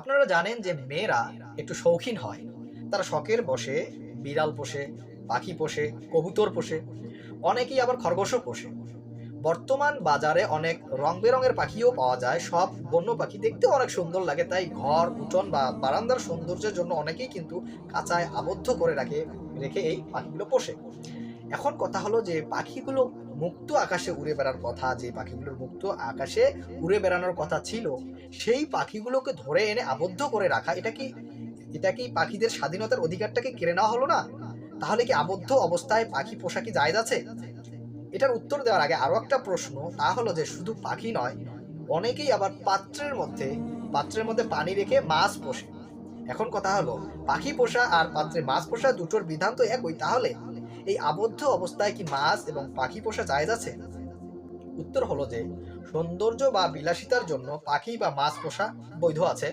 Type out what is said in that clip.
আপনারা জানেন যে মেয়েরা একটু শৌখিন হয়। তারা শখের বশে বিড়াল পোষে, পাখি পোষে, কবুতর পোষে, অনেকেই আবার খরগোশও পোষে। বর্তমান বাজারে অনেক রং-বেরঙের পাখিও পাওয়া যায়। সব বন্য পাখি দেখতেও অনেক সুন্দর লাগে। তাই ঘর, উঠোন বা বারান্দার সৌন্দর্যের জন্য অনেকেই কিন্তু খাঁচায় আবদ্ধ করে রেখে এই পাখিগুলো পোষে। এখন কথা হলো যে পাখিগুলো মুক্ত আকাশে উড়ে বেড়ার কথা, যে পাখিগুলোর মুক্ত আকাশে উড়ে বেড়ানোর কথা ছিল, সেই পাখিগুলোকে ধরে এনে আবদ্ধ করে রাখা, এটা কি পাখিদের স্বাধীনতার অধিকারটাকে কেড়ে নেওয়া হলো না? তাহলে কি আবদ্ধ অবস্থায় পাখি পোষা কি জায়েজ আছে? এটার উত্তর দেওয়ার আগে আরো একটা প্রশ্ন, তা হলো যে শুধু পাখি নয়, অনেকেই আবার পাত্রের মধ্যে পানি রেখে মাছ পোষে। এখন কথা হলো, পাখি পোষা আর পাত্রে মাছ পোষা দুটোর বিধান তো একই। তাহলে এই আবদ্ধ অবস্থায় কি মাছ এবং পাখি পোষা জায়েজ আছে? উত্তর হলো যে সৌন্দর্য বা বিলাসিতার জন্য পাখি বা মাছ পোষা বৈধ আছে।